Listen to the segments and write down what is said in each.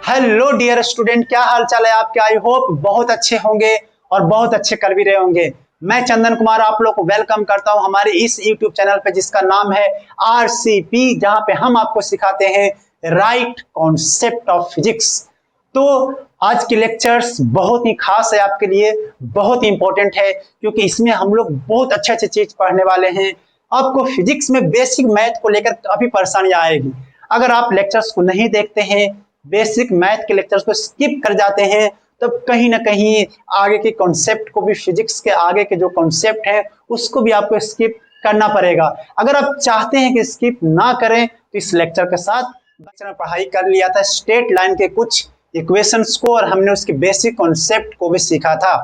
Hello dear student, क्या हाल चाल है आपके। आई होप बहुत अच्छे होंगे और बहुत अच्छे कर भी रहे होंगे। मैं चंदन कुमार आप लोग को वेलकम करता हूं हमारे इस यूट्यूब चैनल पे जिसका नाम है आरसीपी, जहां पे हम आपको सिखाते हैं राइट कॉन्सेप्ट ऑफ फिजिक्स। तो आज के लेक्चर्स बहुत ही खास है आपके लिए, बहुत ही इंपॉर्टेंट है क्योंकि इसमें हम लोग बहुत अच्छे अच्छे चीज पढ़ने वाले हैं। आपको फिजिक्स में बेसिक मैथ को लेकर काफी परेशानियां आएगी। अगर आप लेक्चर्स को नहीं देखते हैं, बेसिक मैथ के लेक्चर्स को स्किप कर जाते हैं, तो कहीं ना कहीं आगे के कॉन्सेप्ट को भी, फिजिक्स के आगे के जो कॉन्सेप्ट है उसको भी आपको स्किप करना पड़ेगा। अगर आप चाहते हैं कि स्किप ना करें तो इस लेक्चर के साथ बच्चों ने पढ़ाई कर लिया था स्ट्रेट लाइन के कुछ इक्वेशंस को, और हमने उसके बेसिक कॉन्सेप्ट को भी सीखा था।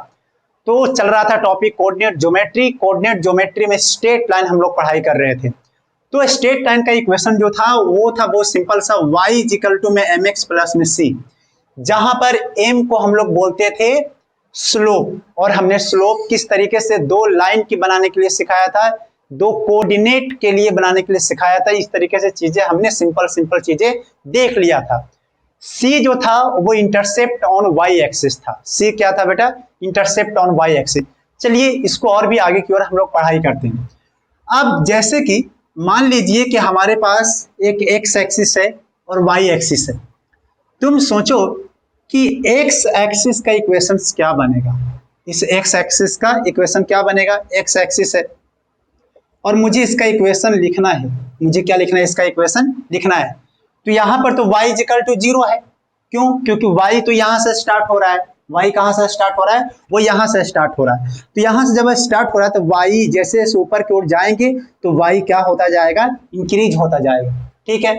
तो चल रहा था topic coordinate geometry. Coordinate geometry में स्ट्रेट लाइन हम लोग पढ़ाई कर रहे थे। तो स्ट्रेट लाइन का इक्वेशन जो था वो था बहुत सिंपल सा, y इक्वल टू में mx प्लस में c, जहां पर m को हम लोग बोलते थे स्लोप, और हमने स्लोप किस तरीके से दो लाइन की बनाने के लिए सिखाया था, दो कोऑर्डिनेट के लिए बनाने के लिए सिखाया था। इस तरीके से चीजें हमने सिंपल चीजें देख लिया था। c जो था वो इंटरसेप्ट ऑन y एक्सिस था। c क्या था बेटा? Intercept on y axis. चलिए इसको और भी आगे की ओर हम लोग पढ़ाई करते हैं। अब जैसे कि मान लीजिए कि हमारे पास एक x एक्सिस है और y एक्सिस है। तुम सोचो कि x एक्सिस का इक्वेशन क्या बनेगा। इस x एक्सिस का इक्वेशन क्या बनेगा? x एक्सिस है और मुझे इसका इक्वेशन लिखना है। मुझे क्या लिखना है? इसका इक्वेशन लिखना है। तो यहां पर तो y इक्वल टू 0 है। क्यों? क्योंकि y तो यहां से स्टार्ट हो रहा है। y कहां से स्टार्ट हो रहा है? वो यहां से स्टार्ट हो रहा है। तो यहां से जब स्टार्ट हो रहा है तो y जैसे जैसे ऊपर की ओर जाएंगे तो y क्या होता जाएगा? इंक्रीज होता जाएगा। ठीक है।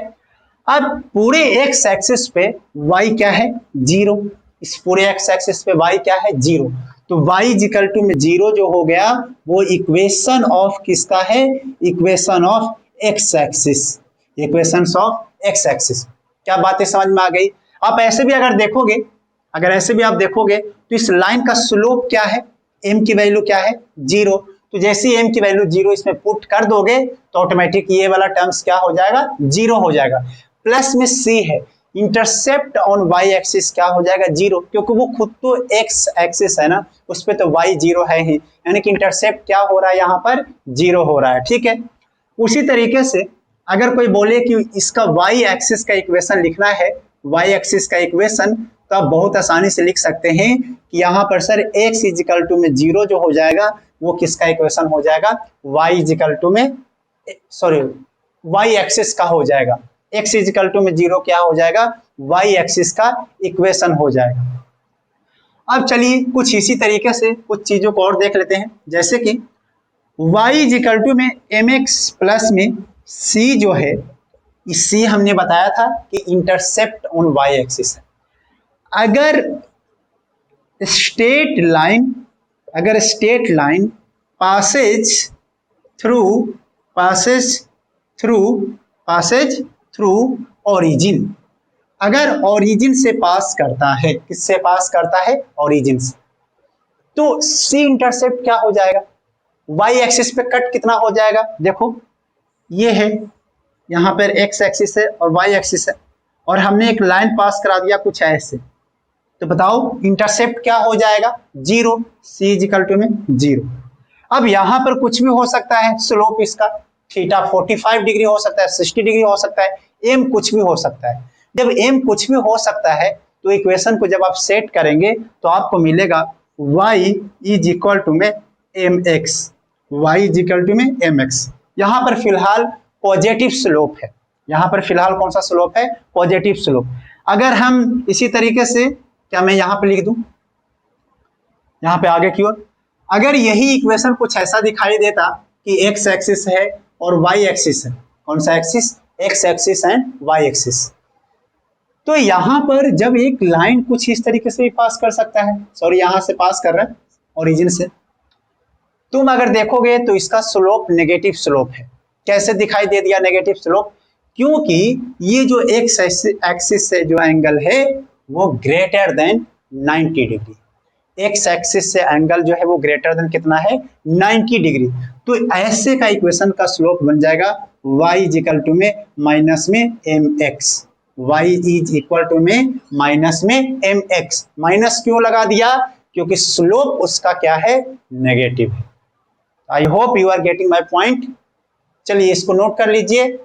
अब पूरे x एक्सिस पे y क्या है? 0। इस पूरे x एक्सिस पे y क्या है? 0। तो y इक्वल टू में 0 जो हो गया वो इक्वेशन ऑफ किसका है? Equation of x axis. Equations of x axis. क्या बातें समझ में आ गई? आप ऐसे भी अगर देखोगे, ऐसे भी आप देखोगे तो इस लाइन का स्लोप क्या है? m की वैल्यू क्या है? 0। तो जैसे ही m की वैल्यू 0 इसमें पुट कर दोगे तो ऑटोमेटिक ये वाला टर्म्स क्या हो जाएगा? 0 हो जाएगा। प्लस में c है, इंटरसेप्ट ऑन y एक्सिस क्या हो जाएगा? 0, क्योंकि वो खुद तो x एक्सिस है ना, उस पर तो y 0 है ही, यानी कि इंटरसेप्ट क्या हो रहा है? यहाँ पर 0 हो रहा है। ठीक है। उसी तरीके से अगर कोई बोले कि इसका y एक्सिस का इक्वेशन लिखना है, y एक्सिस का इक्वेशन, तो आप बहुत आसानी से लिख सकते हैं कि यहाँ पर सर x इक्वल टू में 0 जो हो जाएगा वो किसका इक्वेशन हो जाएगा? y इक्वल टू में y एक्सिस का हो जाएगा। x इक्वल टू में 0 क्या हो जाएगा? y एक्सिस का इक्वेशन हो जाएगा। अब चलिए कुछ इसी तरीके से कुछ चीजों को और देख लेते हैं। जैसे कि y इक्वल टू में mx प्लस में c जो है, इस c हमने बताया था कि इंटरसेप्ट ऑन y एक्सिस है। अगर straight line Passage through origin, अगर ओरिजिन से पास करता है, किससे पास करता है? ओरिजिन से, तो c इंटरसेप्ट क्या हो जाएगा? y एक्सिस पे कट कितना हो जाएगा? देखो ये है, यहाँ पर x एक्सिस है और y एक्सिस है, और हमने एक लाइन पास करा दिया कुछ ऐसे, तो बताओ इंटरसेप्ट क्या हो जाएगा? 0। c इक्वल टू में 0। अब यहां पर कुछ भी हो सकता है, स्लोप इसका थीटा 45 डिग्री हो सकता है, 60 डिग्री हो सकता है, m कुछ भी हो सकता है। जब m कुछ भी हो सकता है तो इक्वेशन को जब आप सेट करेंगे तो आपको मिलेगा y इज इक्वल टू में mx। y is equal to में mx। यहां पर फिलहाल पॉजिटिव स्लोप है। यहां पर फिलहाल कौन सा स्लोप है? Positive slope. अगर हम इसी तरीके से, क्या मैं यहाँ पे लिख दूं, यहाँ पे आगे की ओर, अगर यही इक्वेशन कुछ ऐसा दिखाई देता कि x एक्सिस है और y एक्सिस है, कौन सा axis? x axis and y axis, तो यहाँ पर जब एक लाइन कुछ इस तरीके से भी पास कर सकता है, सॉरी यहाँ से पास कर रहा है ओरिजिन से, तुम अगर देखोगे तो इसका स्लोप नेगेटिव स्लोप है। कैसे दिखाई दे दिया नेगेटिव स्लोप? क्योंकि ये जो x एक्सिस से जो एंगल है वो greater than 90 degree. x axis से एंगल जो है वो ग्रेटर देन कितना है? 90 डिग्री। तो ऐसे का इक्वेशन का स्लोप बन जाएगा y इक्वल टू में माइनस में mx। y is equal to में माइनस में mx। माइनस क्यों लगा दिया? क्योंकि स्लोप उसका क्या है? नेगेटिव है। I hope you are getting my point. चलिए इसको नोट कर लीजिए,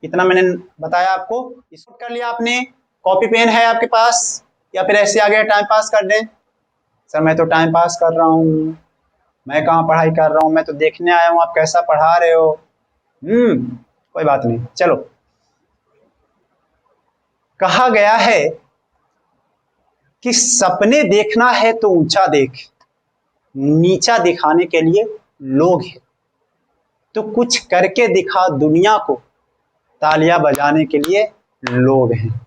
इतना मैंने बताया आपको। इसको नोट कर लिया आपने? कॉपी पेन है आपके पास या फिर ऐसे आगे टाइम पास कर दें? सर मैं तो टाइम पास कर रहा हूँ, मैं कहाँ पढ़ाई कर रहा हूँ, मैं तो देखने आया हूँ आप कैसा पढ़ा रहे हो। कोई बात नहीं। चलो, कहा गया है कि सपने देखना है तो ऊंचा देख, नीचा दिखाने के लिए लोग हैं, तो कुछ करके दिखा दुनिया को, तालियां बजाने के लिए लोग हैं।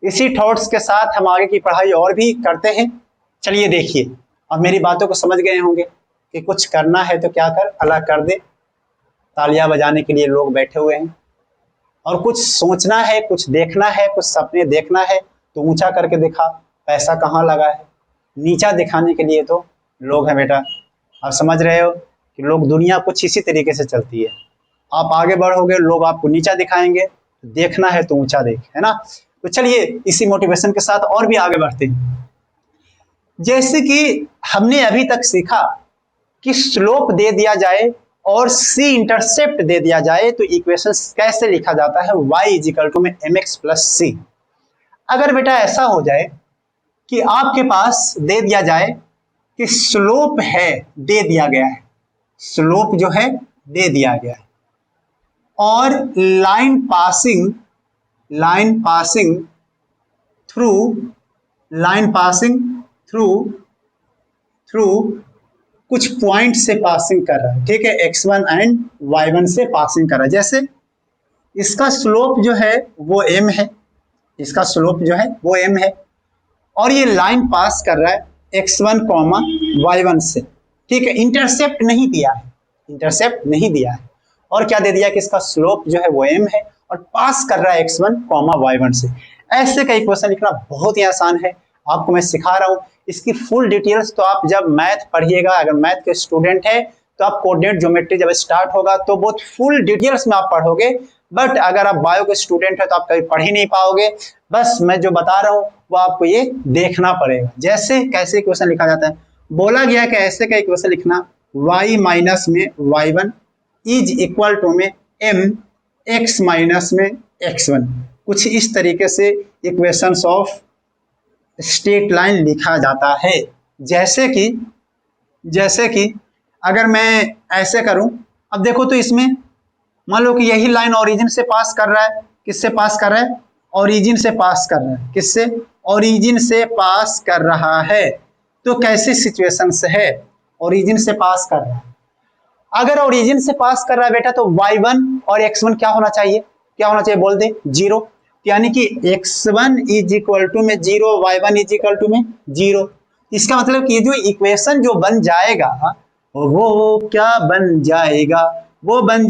इसी थॉट्स के साथ हम आगे की पढ़ाई और भी करते हैं। चलिए देखिए, अब मेरी बातों को समझ गए होंगे कि कुछ करना है तो क्या कर, अलग कर दे, तालियां बजाने के लिए लोग बैठे हुए हैं। और कुछ सोचना है, कुछ देखना है, कुछ सपने देखना है तो ऊंचा करके दिखा, पैसा कहाँ लगा है, नीचा दिखाने के लिए तो लोग हैं बेटा। आप समझ रहे हो कि लोग, दुनिया कुछ इसी तरीके से चलती है। आप आगे बढ़ोगे, लोग आपको नीचा दिखाएंगे, देखना है तो ऊंचा देख, है ना। तो चलिए इसी मोटिवेशन के साथ और भी आगे बढ़ते हैं। जैसे कि हमने अभी तक सीखा कि स्लोप दे दिया जाए और सी इंटरसेप्ट दे दिया जाए तो इक्वेशन कैसे लिखा जाता है, y इज इक्वल टू में mx प्लस सी। अगर बेटा ऐसा हो जाए कि आपके पास दे दिया जाए कि स्लोप है, दे दिया गया है, स्लोप जो है दे दिया गया है, और लाइन पासिंग थ्रू कुछ पॉइंट से पासिंग कर रहा है, ठीक है, x1 एंड y1 से पासिंग कर रहा है। जैसे इसका स्लोप जो है वो m है, इसका स्लोप जो है वो m है, और ये लाइन पास कर रहा है x1 y1 से, ठीक है। इंटरसेप्ट नहीं दिया है, और क्या दे दिया कि इसका स्लोप जो है वो m है और पास कर रहा है x1 y1 से। ऐसे का इक्वेशन लिखना बहुत ही आसान है, आपको मैं सिखा रहा हूँ। इसकी फुल डिटेल्स तो आप जब मैथ पढ़िएगा, अगर मैथ के स्टूडेंट है तो आप कोऑर्डिनेट ज्योमेट्री जब स्टार्ट होगा तो बहुत फुल डिटेल्स में आप पढ़ोगे, बट अगर आप बायो के स्टूडेंट है तो आप कभी पढ़ ही नहीं पाओगे। बस मैं जो बता रहा हूँ वो आपको ये देखना पड़ेगा। जैसे कैसे इक्वेशन लिखा जाता है, बोला गया कि ऐसे का इक्वेशन लिखना, y माइनस में y1 इज इक्वल टू में m x माइनस में x1। कुछ इस तरीके से इक्वेशंस ऑफ स्ट्रेट लाइन लिखा जाता है। जैसे कि अगर मैं ऐसे करूं, अब देखो तो इसमें मान लो कि यही लाइन ओरिजिन से पास कर रहा है, किससे पास कर रहा है, ओरिजिन से पास कर रहा है, किससे, ओरिजिन से पास कर रहा है। तो कैसी सिचुएशन से है, ओरिजिन से पास कर रहा है। अगर ओरिजिन से पास कर रहा है बेटा तो y1 और x1 क्या होना चाहिए, बोल दे, 0। यानी कि x1 इज इक्वल टू में 0, y1 इज इक्वल टू में 0। इसका मतलब कि ये जो इक्वेशन जो बन जाएगा वो क्या बन जाएगा, वो बन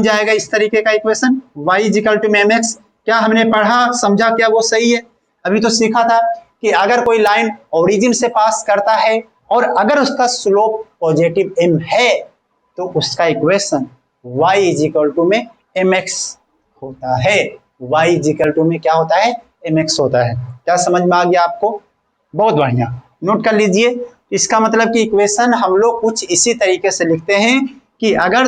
जाएगा इस तरीके का equation, y is equal to में mx। क्या हमने पढ़ा, समझा, क्या वो सही है? अभी तो सीखा था कि अगर कोई लाइन ओरिजिन से पास करता है और अगर उसका स्लोप पॉजिटिव m है तो उसका equation y is equal to में mx होता है। y इज इक्वल टू में क्या होता है, mx होता है। क्या समझ में आ गया आपको? बहुत बढ़िया, नोट कर लीजिए। इसका मतलब कि इक्वेशन हम लोग कुछ इसी तरीके से लिखते हैं कि अगर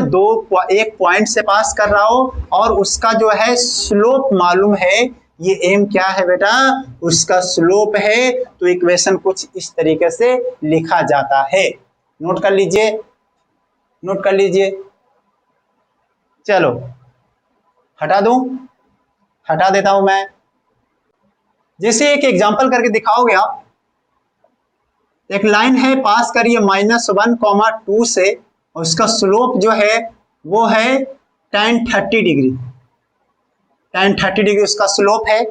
एक पॉइंट से पास कर रहा हो और उसका जो है स्लोप मालूम है, ये m क्या है बेटा, उसका स्लोप है, तो इक्वेशन कुछ इस तरीके से लिखा जाता है। नोट कर लीजिए। चलो हटा देता हूं मैं। जैसे एक एग्जांपल करके दिखाओगे आप, एक लाइन है पास करिए -1, 2 से, और उसका स्लोप जो है वो है tan 30 डिग्री उसका स्लोप है।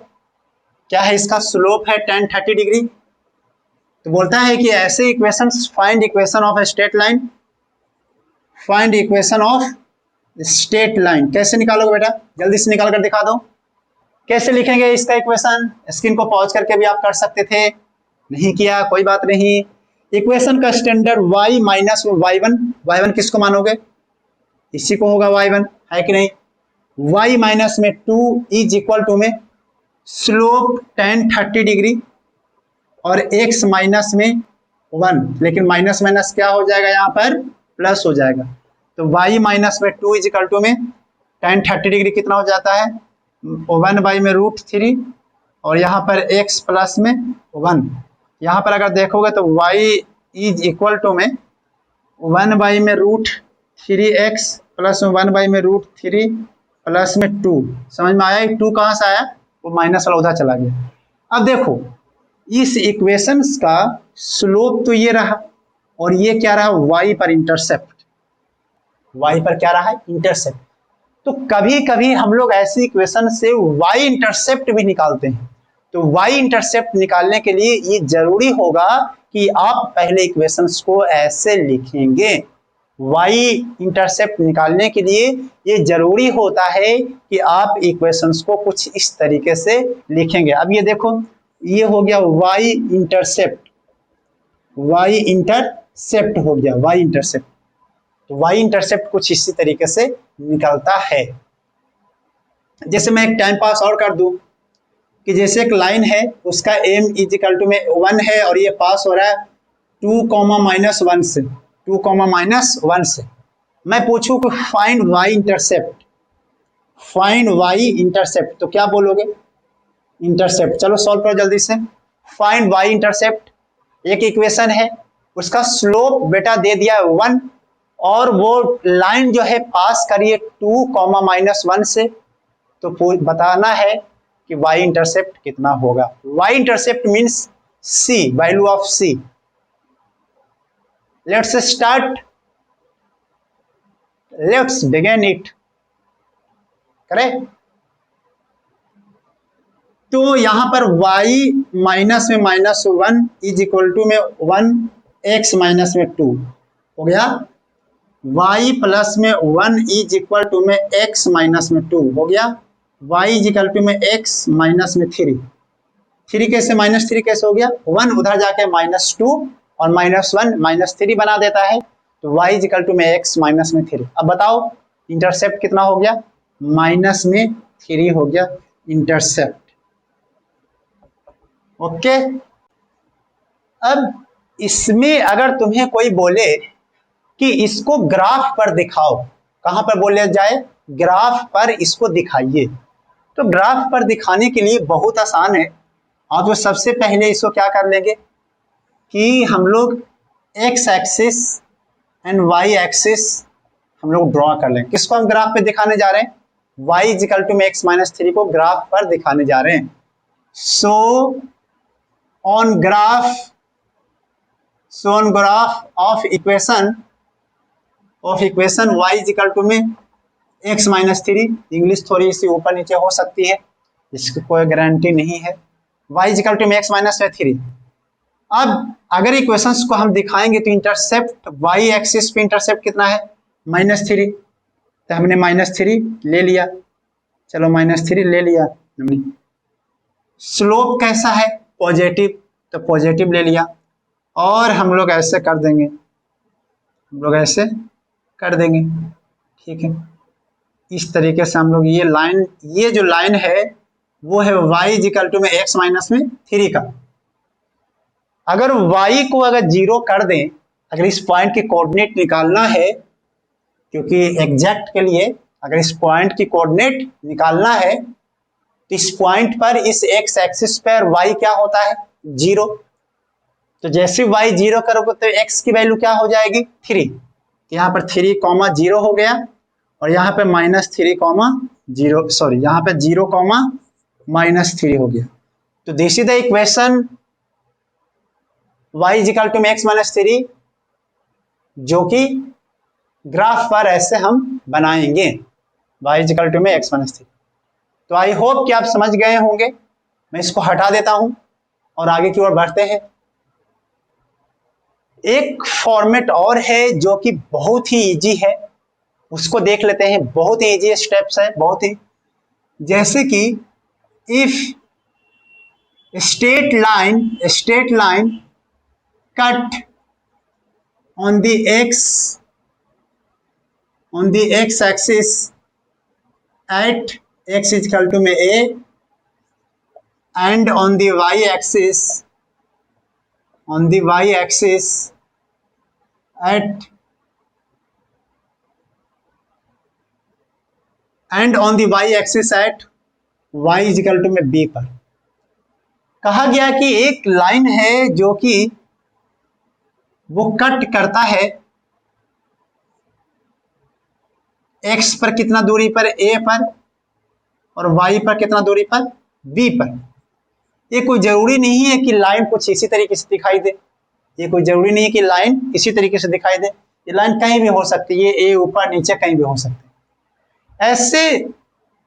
क्या है इसका स्लोप है, tan 30 डिग्री। तो बोलता है कि ऐसे equations, find equation of straight line. कैसे निकालोगे बेटा, जल्दी से निकाल कर दिखा दो। कैसे लिखेंगे इसका इक्वेशन, स्क्रीन को पॉज करके भी आप कर सकते थे, नहीं किया कोई बात नहीं। इक्वेशन का स्टैंडर्ड y माइनस y1 किसको मानोगे, इसी को होगा y1, है कि नहीं। y माइनस में 2 इज इक्वल टू में स्लोप tan 30 डिग्री और x माइनस में 1, लेकिन माइनस माइनस क्या हो जाएगा, यहाँ पर प्लस हो जाएगा। तो y माइनस में 2 इज इक्वल टू में tan 30 डिग्री कितना हो जाता है, 1/√3 और यहाँ पर x प्लस में 1। यहाँ पर अगर देखोगे तो y इज इक्वल टू में 1/√3x प्लस 1/√3 प्लस में 2। समझ में आया? 2 कहाँ से आया, वो माइनस वाला उधर चला गया। अब देखो इस इक्वेशंस का स्लोप तो ये रहा और ये क्या रहा, y पर इंटरसेप्ट, y पर क्या रहा है, इंटरसेप्ट। तो कभी कभी हम लोग ऐसी इक्वेशन से y इंटरसेप्ट भी निकालते हैं। तो y इंटरसेप्ट निकालने के लिए ये जरूरी होगा कि आप पहले इक्वेशंस को ऐसे लिखेंगे। y इंटरसेप्ट निकालने के लिए ये जरूरी होता है कि आप इक्वेशंस को कुछ इस तरीके से लिखेंगे। अब ये देखो, ये हो गया y इंटरसेप्ट, y इंटरसेप्ट हो गया, y इंटरसेप्ट। तो y इंटरसेप्ट कुछ इसी तरीके से निकलता है। जैसे मैं एक टाइम पास और कर दूं कि जैसे एक लाइन है, उसका m इज इक्वल टू में 1 है और ये पास हो रहा है 2, -1 से, 2, -1 से। मैं पूछूं कि find y intercept, find y intercept, तो क्या बोलोगे, इंटरसेप्ट। चलो सॉल्व करो जल्दी से। फाइंड y इंटरसेप्ट, एक इक्वेशन है, उसका स्लोप बेटा दे दिया है 1 और वो लाइन जो है पास करिए 2, -1 से। तो बताना है कि y इंटरसेप्ट कितना होगा। y intercept means c, value of c। Let's start, let's begin it. Correct. तो यहां पर y माइनस में -1 इज इक्वल टू में 1, x माइनस में 2 हो गया। y प्लस में 1 इज इक्वल टू में x माइनस में 2 हो गया। y इज इक्वल टू में x माइनस में 3, 3 कैसे -3 कैसे हो गया, 1 उधर जाके -2 और -1 -3 बना देता है। तो y इज इक्वल टू में x माइनस में 3। अब बताओ इंटरसेप्ट कितना हो गया, -3 हो गया इंटरसेप्ट। ओके। अब इसमें अगर तुम्हें कोई बोले कि इसको ग्राफ पर दिखाओ, कहां पर बोले जाए, ग्राफ पर इसको दिखाइए, तो ग्राफ पर दिखाने के लिए बहुत आसान है। आप तो सबसे पहले इसको क्या कर लेंगे कि हम लोग x axis and y axis हम लोग ड्रॉ कर लेंगे। किसको हम ग्राफ पे दिखाने जा रहे हैं, y इज इक्वल टू में x माइनस 3 को ग्राफ पर दिखाने जा रहे हैं। So on graph of equation y is equal to में x माइनस 3, इंग्लिश थोड़ी सी ऊपर नीचे हो सकती है, इसकी कोई गारंटी नहीं है। y इज इक्वल टू में x माइनस 3। अब अगर इक्वेशंस को हम दिखाएंगे तो इंटरसेप्ट y एक्सिस पे इंटरसेप्ट कितना है, -3, तो हमने -3 ले लिया। चलो -3 ले लिया हमने। स्लोप कैसा है, पॉजिटिव, तो पॉजिटिव ले लिया। और हम लोग ऐसे कर देंगे, हम लोग ऐसे कर देंगे, ठीक है। इस तरीके से हम लोग ये लाइन, ये जो लाइन है वो है y इज इक्वल टू में x माइनस में 3 का। अगर y को अगर 0 कर दें, अगर इस पॉइंट की कोऑर्डिनेट निकालना है, क्योंकि एग्जैक्ट के लिए अगर इस पॉइंट की कोऑर्डिनेट निकालना है तो इस पॉइंट पर इस x एक्सिस पर y क्या होता है, 0। तो जैसे y 0 करोगे तो x की वैल्यू क्या हो जाएगी, 3। यहाँ पर 3, 0 हो गया और यहाँ पे -3, 0, सॉरी यहाँ पे 0, -3 हो गया। तो this is the equation y is equal to में x माइनस 3, जो कि ग्राफ पर ऐसे हम बनाएंगे, y इज इक्वल टू में x माइनस 3। तो आई होप कि आप समझ गए होंगे। मैं इसको हटा देता हूं और आगे की ओर बढ़ते हैं। एक फॉर्मेट और है जो कि बहुत ही इजी है, उसको देख लेते हैं। बहुत ही इजी स्टेप्स है, बहुत ही, जैसे कि if straight line cut on the x axis at x equal to में a and on the y-axis at and on the y-axis at y is equal to में b पर कहा गया कि एक लाइन है जो कि वो कट करता है x पर कितना दूरी पर a पर और y पर कितना दूरी पर b पर। ये कोई जरूरी नहीं है कि लाइन कुछ इसी तरीके से दिखाई दे, ये कोई जरूरी नहीं है कि लाइन इसी तरीके से दिखाई दे, ये लाइन कहीं भी हो सकती है, ए ऊपर नीचे कहीं भी हो सकती है। ऐसे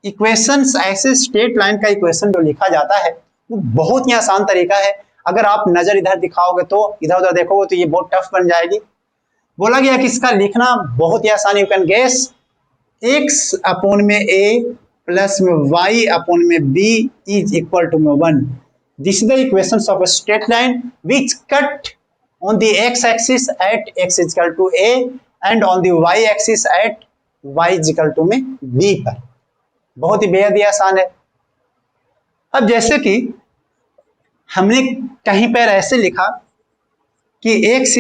इक्वेशंस, ऐसे स्ट्रेट लाइन का इक्वेशन जो लिखा जाता है वो बहुत ही आसान तरीका है। अगर आप नजर इधर दिखाओगे तो इधर उधर देखोगे तो ये बहुत टफ बन जाएगी। बोला गया कि इसका लिखना बहुत ही आसान, you can guess x upon में a प्लस में y अपॉन में b इज इक्वल टू में 1। This is the equations of a straight line which cut on the x-axis at x is equal to a and on the y-axis at y is equal to में b पर। बहुत ही बेहद ही आसान है। अब जैसे कि हमने कहीं पर ऐसे लिखा कि x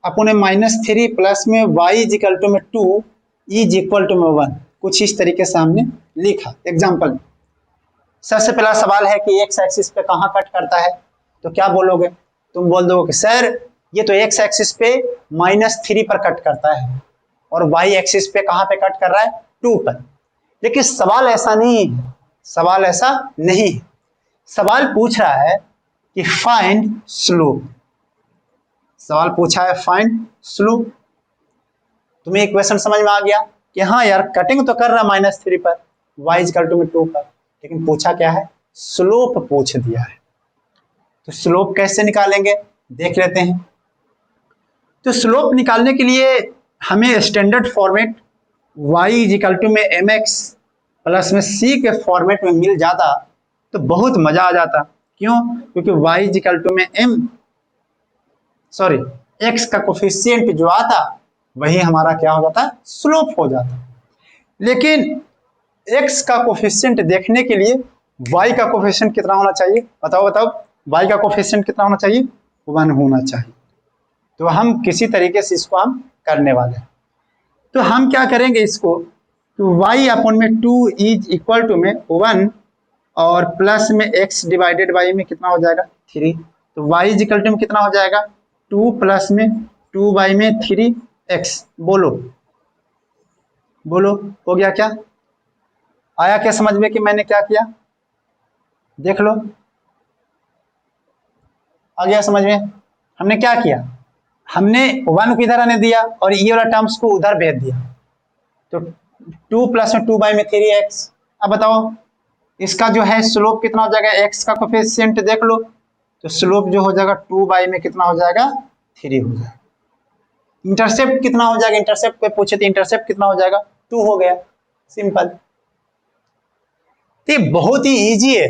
अपॉन -3 प्लस में y इज इक्वल टू में 2 इज इक्वल टू में 1, कुछ इस तरीके से हमने लिखा। एग्जाम्पल, सबसे पहला सवाल है कि x एक्सिस पे कहाँ कट करता है, तो क्या बोलोगे? तुम बोल दोगे कि सर ये तो x एक्सिस पे -3 पर कट करता है और y एक्सिस पे कहाँ पे कट कर रहा है? 2 पर। लेकिन सवाल ऐसा नहीं है, सवाल ऐसा नहीं है। सवाल पूछ रहा है कि फाइंड स्लोप, सवाल पूछा है फाइंड स्लोप। तुम्हें इक्वेशन समझ में आ गया कि हाँ यार कटिंग तो कर रहा है -3 पर, y इक्वल टू में 2 पर, लेकिन पूछा क्या है? स्लोप पूछ दिया है। तो स्लोप कैसे निकालेंगे देख लेते हैं। तो स्लोप निकालने के लिए हमें standard format y is equal to में mx प्लस में c के फॉर्मेट में मिल जाता तो बहुत मजा आ जाता। क्यों? क्योंकि y इज इक्वल टू में x का कोफिशिएंट जो आता वही हमारा क्या हो जाता? स्लोप हो जाता। लेकिन x का कोफिशिएंट देखने के लिए y का कोफिशिएंट कितना होना चाहिए? बताओ y का कोफिशिएंट कितना होना चाहिए? 1 होना चाहिए। तो हम किसी तरीके से इसको हम करने वाले हैं। तो हम क्या करेंगे इसको, तो y अपॉन में 2 इज इक्वल टू में 1 और प्लस में x डिवाइडेड बाई में कितना हो जाएगा? 3। तो y इज इक्वल टू में कितना हो जाएगा? 2 प्लस में 2 बाई में 3x। बोलो हो गया क्या? आया क्या समझ में कि मैंने क्या किया? देख लो, आ गया समझ में? हमने क्या किया, हमने 1 को इधर आने दिया और ये वाला टर्म्स को उधर भेज दिया। तो 2 प्लस में 2 बाई में 3x। अब बताओ इसका जो है स्लोप कितना हो जाएगा? x का कोफिशिएंट देख लो, तो स्लोप जो हो जाएगा 2 बाई में कितना हो जाएगा? 3 हो जाएगा। इंटरसेप्ट कितना हो जाएगा? इंटरसेप्ट पे पूछे तो इंटरसेप्ट कितना हो जाएगा? 2 हो गया, सिंपल। तो बहुत ही इजी है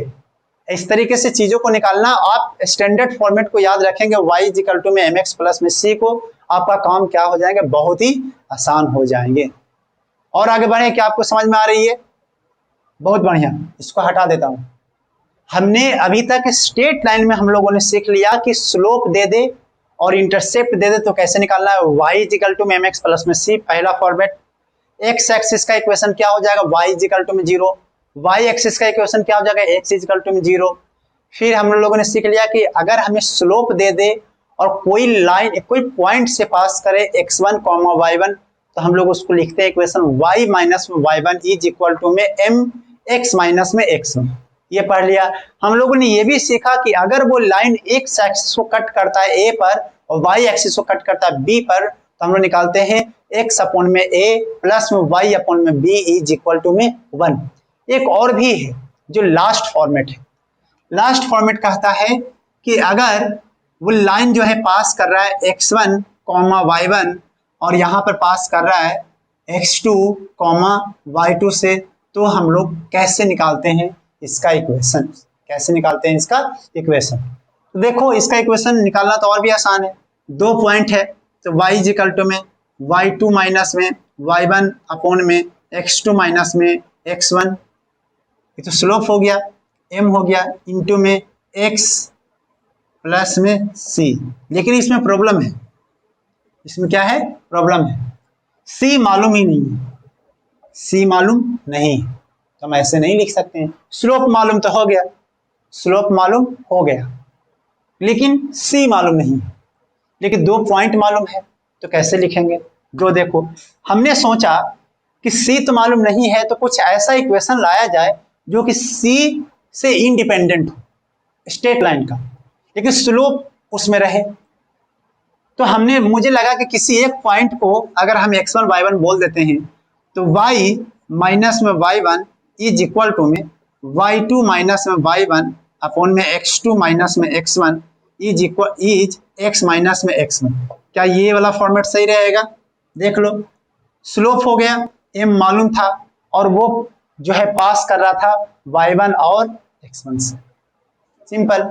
इस तरीके से चीजों को निकालना। आप स्टैंडर्ड फॉर्मेट को याद रखेंगे y इज इक्वल टू में mx प्लस में c को, आपका काम क्या हो जाएंगे? बहुत ही आसान हो जाएंगे। और आगे बढ़े, क्या आपको समझ में आ रही है? बहुत बढ़िया, इसको हटा देता हूं। हमने अभी तक स्ट्रेट लाइन में हम लोगों ने सीख लिया कि स्लोप दे दे और इंटरसेप्ट दे दे तो कैसे निकालना है। y इज इक्वल टू में mx प्लस में c पहला फॉर्मेट। x एक्सिस का इक्वेशन क्या हो जाएगा? y इज इक्वल टू में 0। y एक्सिस का इक्वेशन क्या हो जाएगा? x इज इक्वल टू में 0। फिर हम लोगों ने सीख लिया कि अगर हमें स्लोप दे दे और कोई लाइन कोई पॉइंट से पास करे x1, y1, तो हम लोग उसको लिखते हैं equation y minus y1 is equal to में mx माइनस में x1। ये पढ़ लिया। हम लोगों ने ये भी सीखा कि अगर वो लाइन x एक्सिस को कट करता है a पर और y एक्सिस को कट करता है b पर, तो हम लोग निकालते हैं x अपॉन में a प्लस में y अपॉन में b इज इक्वल टू में 1। एक और भी है जो लास्ट फॉर्मेट है। लास्ट फॉर्मेट कहता है कि अगर वो लाइन जो है पास कर रहा है x1, y1 और यहाँ पर पास कर रहा है x2, y2 से, तो हम लोग कैसे निकालते हैं इसका इक्वेशन? कैसे निकालते हैं इसका इक्वेशन? तो देखो इसका इक्वेशन निकालना तो और भी आसान है। 2 पॉइंट है तो y इज इक्वल टू में y2 माइनस में y1 अपॉन में x2 माइनस में x1, ये तो स्लोप हो गया, m हो गया इंटू में x प्लस में c। लेकिन इसमें प्रॉब्लम है, इसमें क्या है, प्रॉब्लम है, c मालूम ही नहीं है, c मालूम नहीं, तो हम ऐसे नहीं लिख सकते हैं। स्लोप मालूम तो हो गया, स्लोप मालूम हो गया, लेकिन c मालूम नहीं, लेकिन 2 पॉइंट मालूम है, तो कैसे लिखेंगे। जो देखो हमने सोचा कि c तो मालूम नहीं है, तो कुछ ऐसा इक्वेशन लाया जाए जो कि c से इंडिपेंडेंट हो, स्ट्रेट लाइन का, लेकिन स्लोप उसमें रहे। तो हमने, मुझे लगा कि किसी एक पॉइंट को अगर हम x1 y1 बोल देते हैं तो y माइनस में y1 इज इक्वल टू में y2 माइनस में y1 अपॉन में x2 माइनस में x1 is equal is x minus में x1। क्या ये वाला फॉर्मेट सही रहेगा? देख लो, स्लोप हो गया, m मालूम था, और वो जो है पास कर रहा था y1 और x1 से। सिंपल।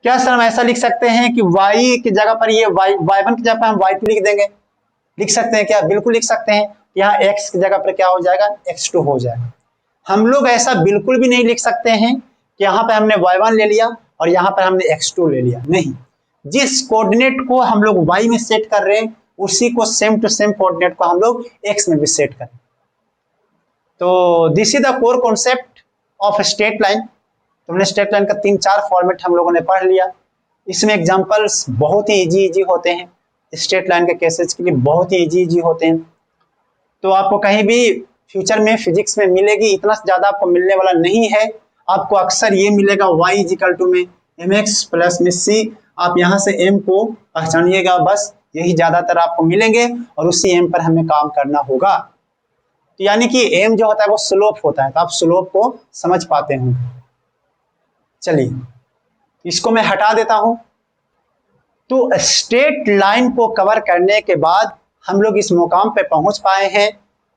क्या सर हम ऐसा लिख सकते हैं कि y की जगह पर ये y1 की जगह पर हम y2 लिख देंगे? लिख सकते हैं क्या? बिल्कुल लिख सकते हैं। यहाँ x की जगह पर क्या हो जाएगा, x2 हो जाएगा। हम लोग ऐसा बिल्कुल भी नहीं लिख सकते हैं कि यहाँ पे हमने y1 ले लिया और यहाँ पर हमने x2 ले लिया, नहीं। जिस कोऑर्डिनेट को हम लोग y में सेट कर रहे हैं उसी को सेम टू सेम कोऑर्डिनेट को हम लोग x में भी सेट करें। तो this is the core concept of straight line. तुमने स्ट्रेट लाइन का 3-4 फॉर्मेट हम लोगों ने पढ़ लिया। इसमें एग्जांपल्स बहुत ही इजी होते हैं, स्ट्रेट लाइन के केसेस के लिए बहुत ही इजी होते हैं। तो आपको कहीं भी फ्यूचर में फिजिक्स में मिलेगी, इतना ज़्यादा आपको मिलने वाला नहीं है। आपको अक्सर ये मिलेगा y इजिकल टू में mx प्लस में c। आप यहाँ से m को पहचानिएगा, बस यही ज़्यादातर आपको मिलेंगे और उसी m पर हमें काम करना होगा। तो यानी कि m जो होता है वो स्लोप होता है, तो आप स्लोप को समझ पाते होंगे। चलिए इसको मैं हटा देता हूं। तो स्ट्रेट लाइन को कवर करने के बाद हम लोग इस मुकाम पे पहुंच पाए हैं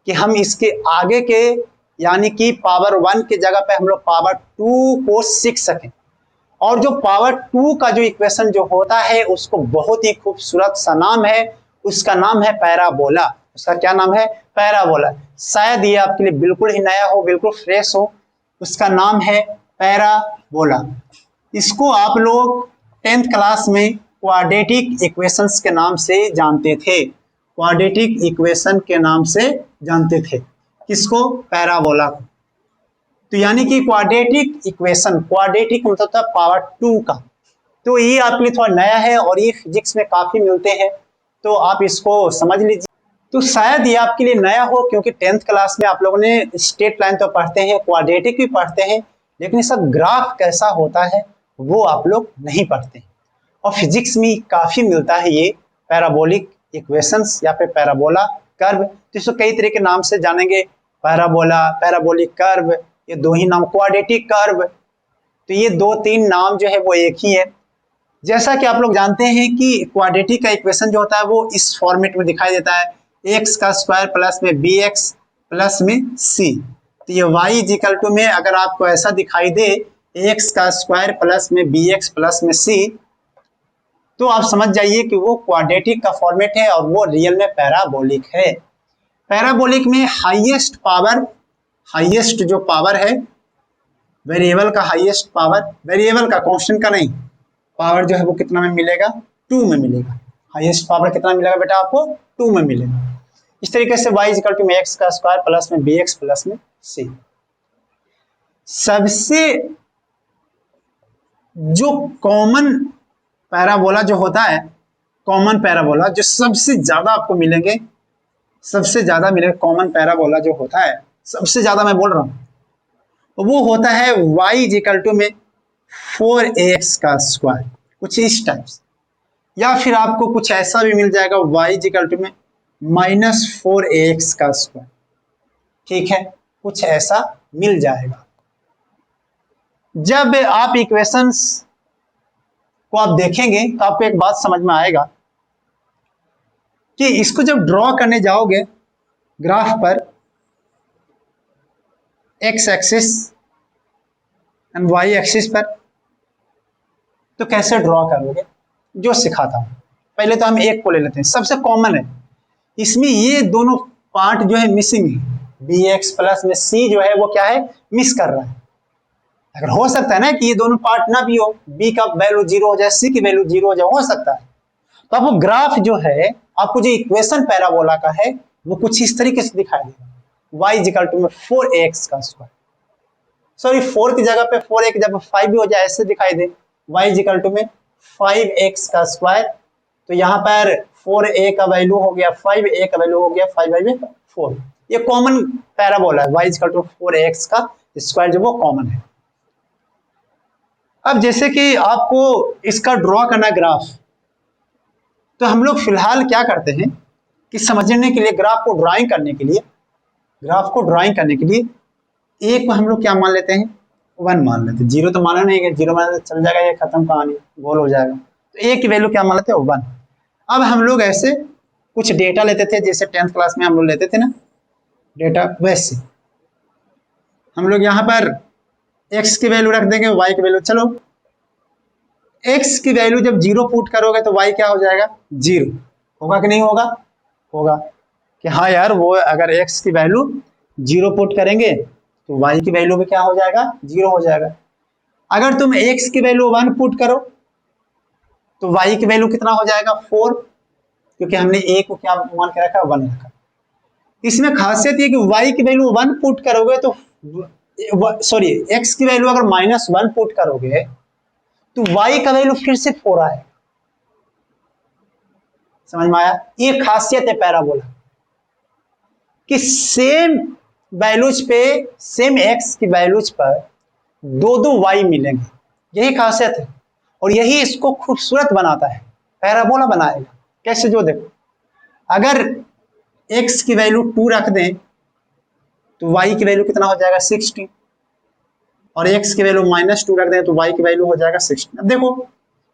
कि हम इसके आगे के यानी कि पावर 1 की जगह पे हम लोग पावर 2 को सीख सकें। और जो पावर 2 का जो इक्वेशन जो होता है उसको बहुत ही खूबसूरत सा नाम है, उसका नाम है पैराबोला। उसका क्या नाम है? पैराबोला। शायद ये आपके लिए बिल्कुल ही नया हो, बिल्कुल फ्रेश हो। उसका नाम है पैराबोला। इसको आप लोग 10th क्लास में क्वाड्रेटिक इक्वेशंस के नाम से जानते थे, क्वाड्रेटिक इक्वेशन के नाम से जानते थे। किसको? पैराबोला को। तो यानी कि क्वाड्रेटिक इक्वेशन, क्वाड्रेटिक मतलब था पावर 2 का। तो ये आपके लिए थोड़ा नया है और ये फिजिक्स में काफी मिलते हैं, तो आप इसको समझ लीजिए। तो शायद ये आपके लिए नया हो, क्योंकि 10th क्लास में आप लोगों ने स्ट्रेट लाइन तो पढ़ते हैं, क्वाड्रेटिक भी पढ़ते हैं, लेकिन इसका ग्राफ कैसा होता है वो आप लोग नहीं पढ़ते। और फिजिक्स में काफी मिलता है ये पैराबोलिक इक्वेशंस या फिर पैराबोला कर्व। तो इसको कई तरह के नाम से जानेंगे, पैराबोला, पैराबोलिक कर्व, ये 2 ही नाम, क्वाड्रेटिक कर्व। तो ये 2-3 नाम जो है वो एक ही है। जैसा कि आप लोग जानते हैं कि क्वाड्रेटिक का इक्वेशन जो होता है वो इस फॉर्मेट में दिखाई देता है, एक्स का स्क्वायर प्लस में बी एक्स प्लस में सी। तो ये y इजिकल टू में अगर आपको ऐसा दिखाई दे एक्स का स्क्वायर प्लस में बी एक्स प्लस में सी, तो आप समझ जाइए कि वो क्वाड्रेटिक का फॉर्मेट है और वो रियल में पैराबोलिक है। पैराबोलिक में हाईएस्ट पावर, हाईएस्ट जो पावर है वेरिएबल का, हाईएस्ट पावर वेरिएबल का, कांस्टेंट का नहीं, पावर जो है वो कितना में मिलेगा? 2 में मिलेगा। हाईएस्ट पावर कितना मिलेगा बेटा आपको? 2 में मिलेगा। इस तरीके से y इक्वल टू में एक्स का स्क्वायर प्लस में बी एक्स प्लस में सी। सबसे जो कॉमन पैराबोला जो होता है, कॉमन पैराबोला जो सबसे ज्यादा आपको मिलेंगे, सबसे ज्यादा मिलेगा कॉमन पैराबोला जो होता है, सबसे ज्यादा मैं बोल रहा हूं, तो वो होता है y इक्वल टू में 4ax का स्क्वायर, कुछ इस टाइप से। या फिर आपको कुछ ऐसा भी मिल जाएगा y इक्वल टू में -4ax का स्क्वायर। ठीक है, कुछ ऐसा मिल जाएगा। जब आप इक्वेशंस को आप देखेंगे तो आपको एक बात समझ में आएगा कि इसको जब ड्रॉ करने जाओगे ग्राफ पर, X axis and Y axis पर, तो कैसे ड्रॉ करोगे जो सिखाता हूं। पहले तो हम एक को ले लेते हैं, सबसे कॉमन है। इसमें ये दोनों पार्ट जो है मिसिंग है, बी एक्स प्लस में सी जो है वो क्या है, मिस कर रहा है। अगर हो सकता है ना कि ये दोनों पार्ट ना भी हो, बी का वैल्यू 0 हो जाए, सी की वैल्यू 0 हो जाए, हो सकता है। तो अब वो ग्राफ जो है, आपको जो इक्वेशन पैराबोला का है वो कुछ इस तरीके से दिखाई देगा, y इक्वल टू में 4x का स्क्वायर, सॉरी 4 की जगह पे 4 एक जब 5 भी हो जाए ऐसे दिखाई दे, y इक्वल टू में 5x का स्क्वायर। तो यहाँ पर 4a का वैल्यू हो गया 5a का वैल्यू हो गया 5/4। ये कॉमन पैराबोला है, y इक्वल टू 4x का स्क्वायर जो वो कॉमन है। अब जैसे कि आपको इसका ड्रॉ करना ग्राफ, तो हम लोग फिलहाल क्या करते हैं कि समझने के लिए ग्राफ को ड्राइंग करने के लिए, एक को हम लोग क्या मान लेते हैं, 1 मान लेते हैं। 0 तो माना नहीं है, 0 माना तो चल जाएगा, ये खत्म कहानी, गोल हो जाएगा। तो a की वैल्यू क्या मान लेते हैं, 1। अब हम लोग ऐसे कुछ डेटा लेते थे, जैसे 10th क्लास में हम लोग लेते थे ना डेटा, वैसे हम लोग यहाँ पर x की वैल्यू रख देंगे, y की वैल्यू, चलो x की वैल्यू जब 0 पुट करोगे तो y क्या हो जाएगा, 0 होगा कि नहीं होगा, होगा कि हाँ यार, वो अगर x की वैल्यू 0 पुट करेंगे तो y की वैल्यू भी क्या हो जाएगा, 0 हो जाएगा। अगर तुम x की वैल्यू 1 पुट करो तो y की वैल्यू कितना हो जाएगा, 4, क्योंकि हमने a को क्या मान के रखा, 1 रखा। इसमें खासियत ये कि y की वैल्यू 1 पुट करोगे तो सॉरी x की वैल्यू अगर -1 पुट करोगे तो y का वैल्यू फिर से 4 आएगा। समझ में आया, ये खासियत है पैराबोला कि सेम वैल्यूज पे, सेम x की वैल्यूज पर दो y मिलेंगे, यही खासियत है और यही इसको खूबसूरत बनाता है, पैराबोला बनाएगा। कैसे, जो देखो, अगर x की वैल्यू 2 रख दें तो y की वैल्यू कितना हो जाएगा, 16, और x की वैल्यू -2 रख दें तो y की वैल्यू हो जाएगा 16। अब देखो,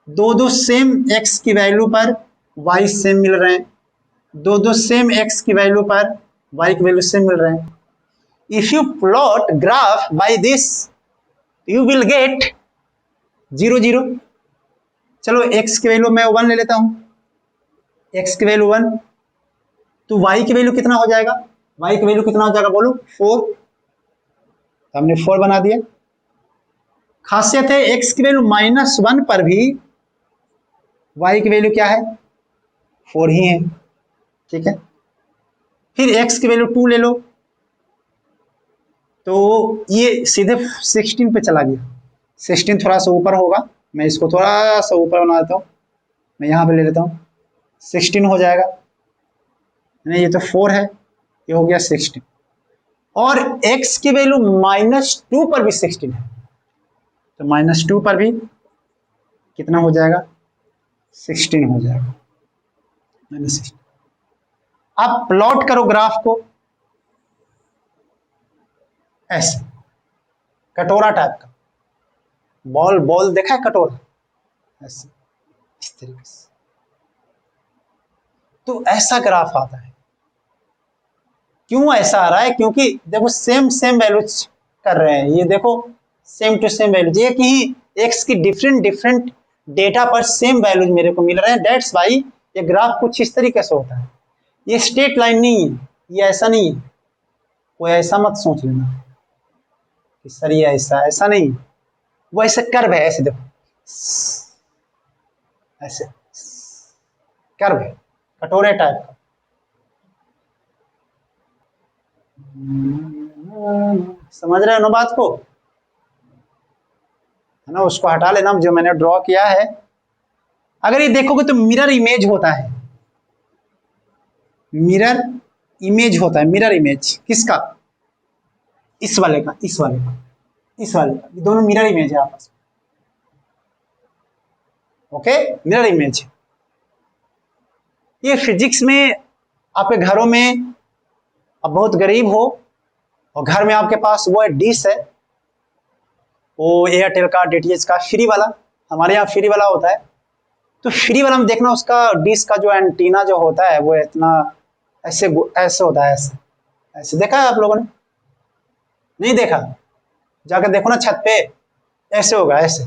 दो सेम x की वैल्यू पर y सेम मिल रहे हैं, दो सेम x की वैल्यू पर y की वैल्यू सेम मिल रहे हैं। If you plot graph by this you will get 0 0। चलो x की वैल्यू मैं 1 ले लेता हूं, x की वैल्यू 1, तो y की वैल्यू कितना हो जाएगा, y की वैल्यू कितना हो जाएगा बोलो, 4। तो हमने 4 बना दिया। खासियत है x की वैल्यू -1 पर भी y की वैल्यू क्या है, 4 ही है, ठीक है। फिर x की वैल्यू 2 ले लो तो ये सीधे 16 पे चला गया। 16 थोड़ा सा ऊपर होगा, मैं इसको थोड़ा सा ऊपर बना देता हूँ, मैं यहाँ पे ले लेता हूँ, 16 हो जाएगा। नहीं, ये तो 4 है, ये हो गया 16, और x की वैल्यू -2 पर भी 16 है, तो -2 पर भी कितना हो जाएगा, 16 हो जाएगा, -16। आप प्लॉट करो ग्राफ को ऐसे, कटोरा टाइप का, बॉल देखा है कटोरा, ऐसे इस तरीके से, तो ऐसा ग्राफ आता है। क्यों ऐसा आ रहा है, क्योंकि देखो सेम वैल्यूज कर रहे हैं, ये देखो सेम टू सेम वैल्यूज, ये कि x की डिफरेंट डेटा पर सेम वैल्यूज मेरे को मिल रहे हैं। दैट्स वाई ये ग्राफ कुछ इस तरीके से होता है। ये स्ट्रेट लाइन नहीं है, ये ऐसा नहीं है, कोई ऐसा मत सोच लेना कि सर ये ऐसा नहीं, वो ऐसे कर्व है, ऐसे देखो, ऐसे कर्व है, कटोरे टाइप का। समझ रहे हो ना बात को, है ना, उसको हटा लेना जो मैंने ड्रॉ किया है। अगर ये देखोगे तो मिरर इमेज होता है, मिरर इमेज होता है, मिरर इमेज किसका, इस वाले का, इस वाले का, इस वाले का, दोनों मिरर इमेज है आपस में, ओके, मिरर इमेज है। ये फिजिक्स में आपके घरों में, अब बहुत गरीब हो और घर में आपके पास वो डिश है, वो एयरटेल का, डीटीएच का फ्री वाला, हमारे यहाँ फ्री वाला होता है, तो फ्री वाला में देखना उसका डिश का जो एंटीना जो होता है वो इतना ऐसे होता है, ऐसे देखा है आप लोगों ने, नहीं देखा, जाकर देखो ना छत पे, ऐसे होगा, ऐसे।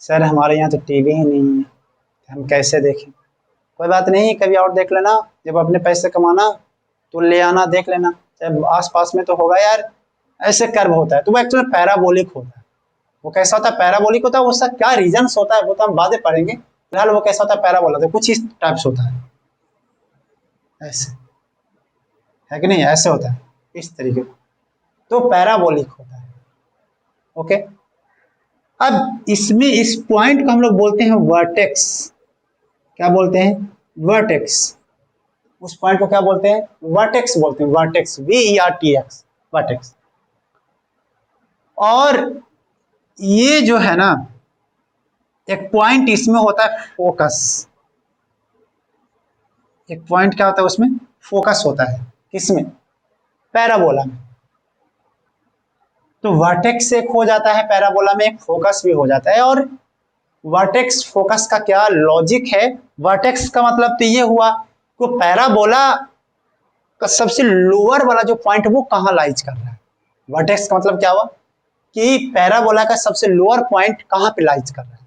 सर हमारे यहाँ तो टीवी ही नहीं है, हम कैसे देखें। कोई बात नहीं, कभी और देख लेना, जब अपने पैसे कमाना तो ले आना, देख लेना, चाहे आसपास में तो होगा यार, ऐसे कर्व होता है तो वो एक्चुअली पैराबोलिक होता है। वो कैसा होता है? पैराबोलिक होता है। उसका क्या रीजन्स होता है वो तो हम बाद में पढ़ेंगे। फिलहाल वो कैसा होता है? पैराबोला। तो कुछ इस टाइप से होता है, ऐसे है कि नहीं? ऐसे होता है इस तरीके का, तो पैराबोलिक होता है। ओके, अब इसमें इस पॉइंट को हम लोग बोलते हैं वर्टेक्स। क्या बोलते हैं? वर्टेक्स। उस पॉइंट को क्या बोलते हैं? वर्टेक्स बोलते हैं। Vertex, VERTX, vertex. और ये जो है ना, एक पॉइंट इसमें होता है फोकस। एक पॉइंट क्या होता है उसमें? फोकस होता है। किसमें? पैराबोला में। तो वर्टेक्स एक हो जाता है पैराबोला में, एक फोकस भी हो जाता है। और वर्टेक्स फोकस का क्या लॉजिक है? वर्टेक्स का मतलब तो ये हुआ कि पैराबोला का सबसे लोअर वाला जो पॉइंट वो कहाँ लाइज कर रहा है। वर्टेक्स का मतलब क्या हुआ कि पैराबोला का सबसे लोअर पॉइंट कहाँ पे लाइज कर रहा है।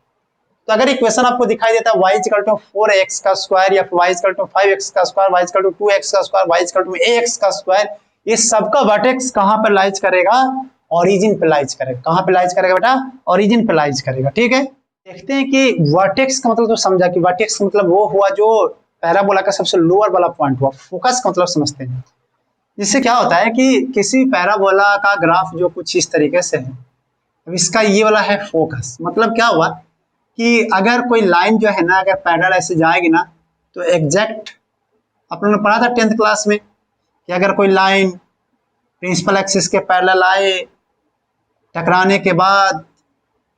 तो अगर इक्वेशन आपको दिखाई देता है y इक्वल टू 4x का स्क्वायर, या y इक्वल टू 5x का square, y equal to 2x का square, y equal to ax का स्क्वायर, ये सबका वर्टेक्स कहाँ पे लाइज करेगा? ओरिजिन पे लाइज करेगा। कहाँ पे लाइज करेगा बेटा? ओरिजिन पे लाइज करेगा। ठीक है, देखते हैं कि वर्टेक्स का मतलब तो समझा कि वर्टेक्स का मतलब वो हुआ जो पैराबोला का सबसे लोअर वाला पॉइंट हुआ। फोकस का मतलब समझते हैं। जिससे क्या होता है कि किसी पैराबोला का ग्राफ जो कुछ इस तरीके से है, अब इसका ये वाला है फोकस। मतलब क्या हुआ कि अगर कोई लाइन जो है ना, अगर पैरेलल ऐसे जाएगी ना, तो एग्जैक्ट अपन ने पढ़ा था 10th क्लास में कि अगर कोई लाइन प्रिंसिपल एक्सिस के पैरेलल आए, टकराने के बाद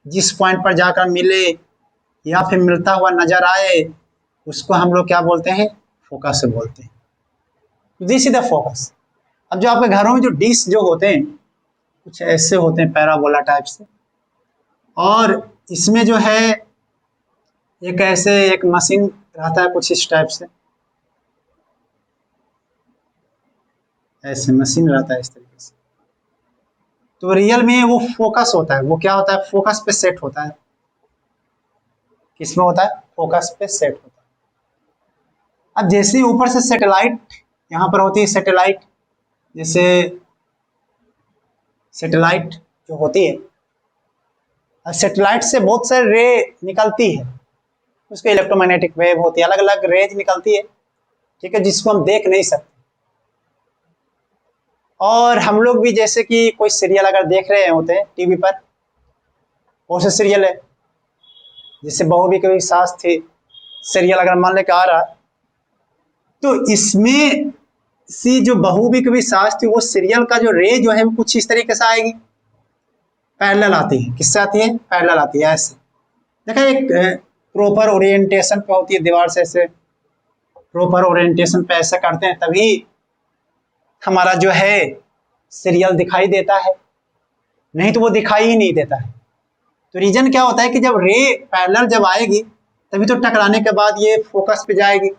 जिस पॉइंट पर जाकर मिले या फिर मिलता हुआ नजर आए, उसको हम लोग क्या बोलते हैं? फोकस से बोलते हैं। This is the focus. अब जो आपके घरों में जो डिश जो होते हैं कुछ ऐसे होते हैं पैराबोला टाइप से, और इसमें जो है एक ऐसे एक मशीन रहता है कुछ इस टाइप से, ऐसे मशीन रहता है इस तरीके से। तो रियल में वो फोकस होता है। वो क्या होता है? फोकस पे सेट होता है। किसमें होता है? फोकस पे सेट होता है। अब जैसे ऊपर से सैटेलाइट यहाँ पर होती है, सैटेलाइट, जैसे सैटेलाइट जो होती है, सैटेलाइट से बहुत सारे रे निकलती है, उसके इलेक्ट्रोमैग्नेटिक वेव होती है, अलग अलग रेज निकलती है, ठीक है, जिसको हम देख नहीं सकते। और हम लोग भी जैसे कि कोई सीरियल अगर देख रहे होते हैं टीवी पर, बहुत से सीरियल है, जैसे बहू भी कभी सास थी सीरियल अगर मान लेकर आ रहा, तो इसमें सी जो बहू भी कभी सास थी, वो सीरियल का जो रे जो है वो कुछ इस तरीके से आएगी, पैरेलल आती है। किससे आती है? पैरेलल आती है। ऐसे देखा, एक प्रॉपर ओरिएंटेशन पे होती है दीवार से, ऐसे प्रॉपर ओरिएंटेशन पे ऐसे करते हैं तभी हमारा जो है सीरियल दिखाई देता है, नहीं तो वो दिखाई ही नहीं देता है। तो रीजन क्या होता है कि जब रे पैरेलल जब आएगी तभी तो टकराने के बाद ये फोकस पे जाएगी,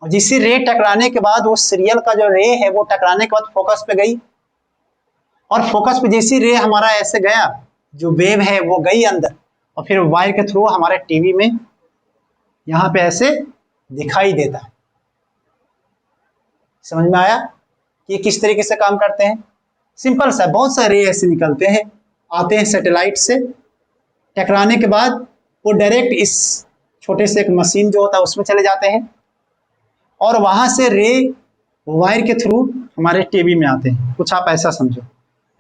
और जिसी रे टकराने के बाद वो सीरियल का जो रे है वो टकराने के बाद फोकस पे गई, और फोकस पे जैसी रे हमारा ऐसे गया, जो वेव है वो गई अंदर, और फिर वायर के थ्रू हमारे टीवी में यहाँ पे ऐसे दिखाई देता है। समझ में आया कि किस तरीके से काम करते हैं? सिंपल सा, बहुत सारे रे ऐसे निकलते हैं, आते हैं सैटेलाइट से, टकराने के बाद वो डायरेक्ट इस छोटे से एक मशीन जो होता है उसमें चले जाते हैं, और वहां से रे वायर के थ्रू हमारे टीवी में आते हैं। कुछ आप ऐसा समझो।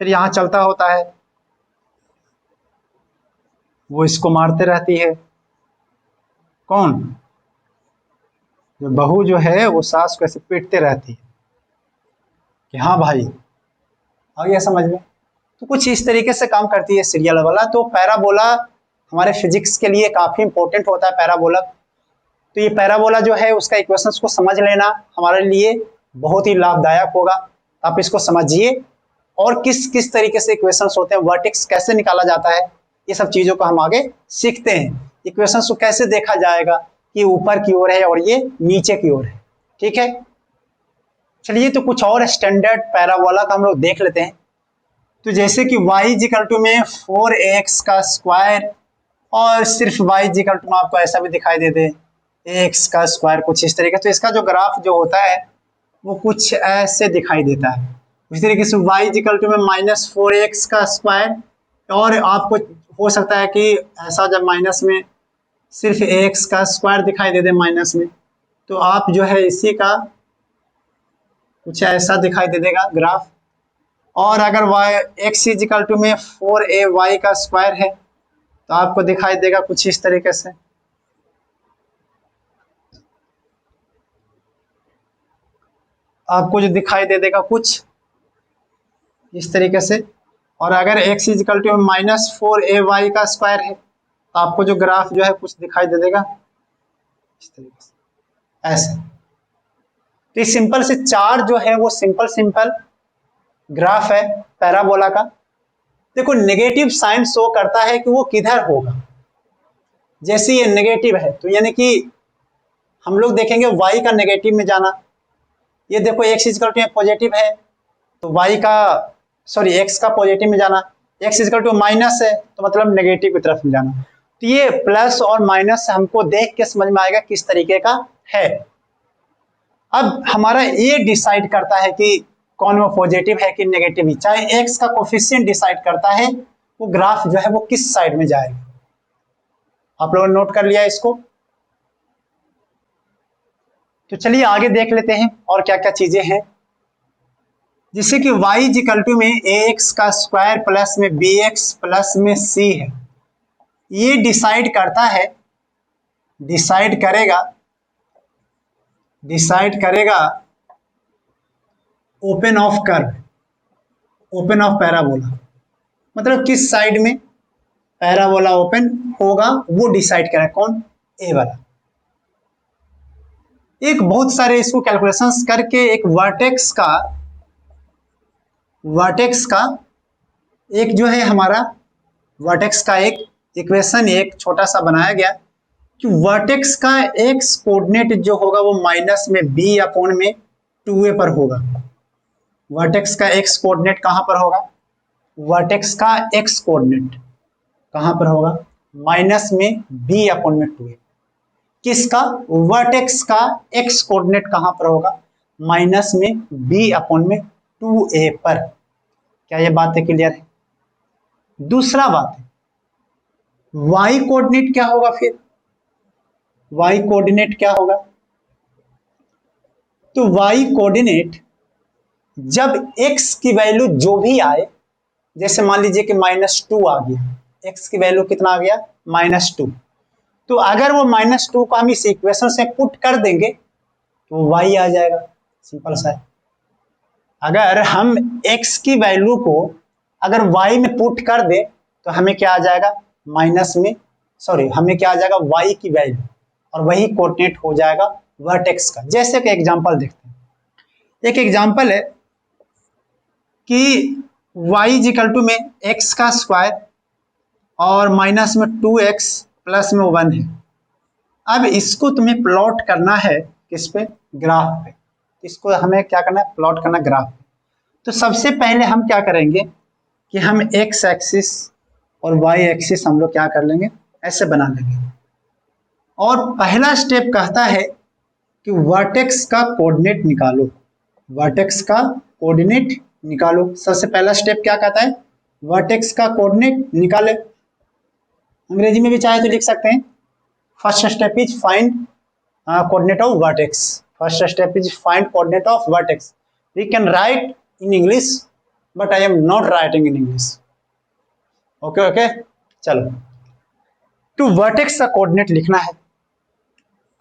फिर यहाँ चलता होता है, वो इसको मारते रहती है। कौन? जो बहू जो है वो सास को ऐसे पीटते रहती है कि हाँ भाई आ गया समझ में। तो कुछ इस तरीके से काम करती है सीरियल वाला। तो पैराबोला हमारे फिजिक्स के लिए काफी इंपॉर्टेंट होता है पैराबोला। तो ये पैराबोला जो है उसका इक्वेशंस को समझ लेना हमारे लिए बहुत ही लाभदायक होगा। आप इसको समझिए, और किस किस तरीके से इक्वेशंस होते हैं, वर्टेक्स कैसे निकाला जाता है, ये सब चीजों को हम आगे सीखते हैं। इक्वेशंस को कैसे देखा जाएगा कि ऊपर की ओर है और ये नीचे की ओर है। ठीक है, चलिए तो कुछ और स्टैंडर्ड पैराबोला का हम लोग देख लेते हैं। तो जैसे कि y इक्वल टू में 4x का स्क्वायर, और सिर्फ y इक्वल टू में आपको ऐसा भी दिखाई दे दे x का स्क्वायर, कुछ इस तरीके। तो इसका जो ग्राफ जो होता है वो कुछ ऐसे दिखाई देता है। उसी तरीके से y इक्वल टू में -4x का स्क्वायर, और आपको हो सकता है कि ऐसा जब माइनस में सिर्फ ax का स्क्वायर दिखाई दे दे माइनस में, तो आप जो है इसी का कुछ ऐसा दिखाई दे देगा ग्राफ। और अगर x इक्वल टू में 4ay का स्क्वायर है तो आपको दिखाई देगा कुछ इस तरीके से। आपको जो दिखाई दे देगा कुछ इस तरीके से। और अगर x इक्वल टू -4ay का स्क्वायर है तो आपको जो ग्राफ जो है कुछ दिखाई दे देगा इस तरीके से, ऐसे। तो ये सिंपल से चार जो है वो सिंपल ग्राफ है पैराबोला का। देखो नेगेटिव साइन शो करता है कि वो किधर होगा। जैसे ये नेगेटिव है तो यानी कि हम लोग देखेंगे y का नेगेटिव में जाना। ये देखो x इक्वल टू पॉजिटिव है तो x का पॉजिटिव में जाना। x इक्वल टू माइनस है तो मतलब नेगेटिव की तरफ में जाना। तो ये प्लस और माइनस हमको देख के समझ में आएगा किस तरीके का है। अब हमारा ये डिसाइड करता है कि कौन वो पॉजिटिव है कि नेगेटिव। चाहे x का कोफिशिएंट डिसाइड करता है वो ग्राफ जो है वो किस साइड में जाएगा। आप लोगों ने नोट कर लिया इसको। तो चलिए आगे देख लेते हैं और क्या क्या चीजें हैं। जिससे कि y इक्वल टू में ax का स्क्वायर प्लस में bx प्लस में c है। ये डिसाइड करेगा open of curve, open of parabola, मतलब किस साइड में पैराबोला ओपन होगा वो डिसाइड करेगा। कौन? ए वाला। एक बहुत सारे इसको कैलकुलेशंस करके एक वर्टेक्स का एक जो है हमारा वर्टेक्स का एक इक्वेशन एक छोटा सा बनाया गया कि वर्टेक्स का एक्स कोऑर्डिनेट जो होगा वो माइनस में b अपॉन में 2a पर होगा। वर्टेक्स का एक्स कोऑर्डिनेट कहां पर होगा? वर्टेक्स का एक्स कोऑर्डिनेट कहां पर होगा? माइनस में b अपॉन में 2a। किसका? वर्टेक्स का एक्स कोऑर्डिनेट कहां पर होगा? माइनस में b अपॉन में 2a पर। क्या ये बात है क्लियर है? दूसरा बात है y कोऑर्डिनेट क्या होगा? फिर y कोऑर्डिनेट क्या होगा? तो y कोऑर्डिनेट जब x की वैल्यू जो भी आए, जैसे मान लीजिए कि -2 आ गया, x की वैल्यू कितना आ गया? -2। तो अगर वो -2 को हम इस इक्वेशन से पुट कर देंगे तो y आ जाएगा। सिंपल सा है। अगर हम x की वैल्यू को अगर y में पुट कर दे तो हमें क्या आ जाएगा? हमें क्या आ जाएगा? y की वैल्यू, और वही कोऑर्डिनेट हो जाएगा वर्टेक्स का। जैसे कि एग्जांपल देखते हैं। एक एग्जांपल है कि y इक्वल टू में x का स्क्वायर और माइनस में 2x प्लस में 1 है। अब इसको तुम्हें प्लॉट करना है किस पे? ग्राफ पे। इसको हमें क्या करना है? प्लॉट करना ग्राफ पे। तो सबसे पहले हम क्या करेंगे कि हम x एक्सिस और y एक्सिस हम लोग क्या कर लेंगे? ऐसे बना लेंगे। और पहला स्टेप कहता है कि वर्टेक्स का कोऑर्डिनेट निकालो। वर्टेक्स का कोऑर्डिनेट निकालो। सबसे पहला स्टेप क्या कहता है? वर्टेक्स का कोऑर्डिनेट निकाले। अंग्रेजी में भी चाहे तो लिख सकते हैं। First step is find coordinate of vertex. First step is find coordinate of vertex. We can write in English but I am not writing in English. Okay चलो। तो वर्टेक्स का कोऑर्डिनेट लिखना है।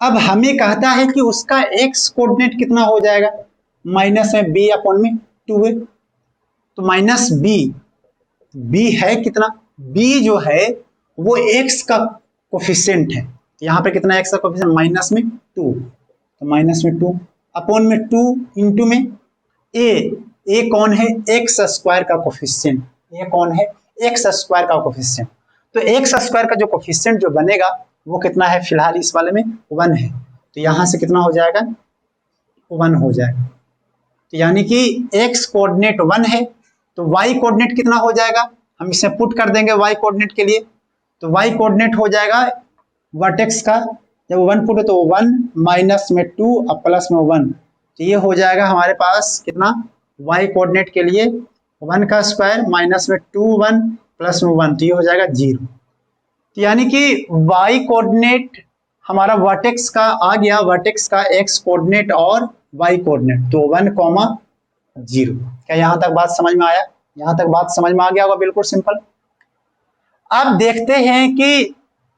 अब हमें कहता है कि उसका एक्स कोऑर्डिनेट कितना हो जाएगा? माइनस में b अपॉन में 2a। तो माइनस b है कितना? b जो है वो x का कोफिशिएंट है। यहाँ पे कितना x का कोफिशिएंट? माइनस में 2। तो माइनस में 2 अपॉन में 2 इंटू में a कौन है? एक्स स्क्वायर का कोफिशिएंट। ये कौन है? एक्स स्क्वायर का कोफिशिएंट। तो एक्स स्क्वायर का जो कोफिशिएंट जो बनेगा वो कितना है? फिलहाल इस वाले में 1 है। तो यहां से कितना हो जाएगा? 1 हो जाएगा। तो यानी कि x कोऑर्डिनेट 1 है तो y कोऑर्डिनेट कितना हो जाएगा? हम इसे पुट कर देंगे y कोऑर्डिनेट के लिए। तो y कोऑर्डिनेट हो जाएगा वर्टेक्स का, जब 1 पुट है तो 1 माइनस में 2 और प्लस में 1, तो ये हो जाएगा हमारे पास कितना, y कोऑर्डिनेट के लिए 1 का स्क्वायर माइनस में 2 1 प्लस में 1, तो ये हो जाएगा 0। तो यानी कि y कोऑर्डिनेट हमारा वर्टेक्स का आ गया, वर्टेक्स का x कोऑर्डिनेट और y कोऑर्डिनेट, तो 1,0। क्या यहाँ तक बात समझ में आया? यहाँ तक बात समझ में आ गया होगा, बिल्कुल सिंपल। अब देखते हैं कि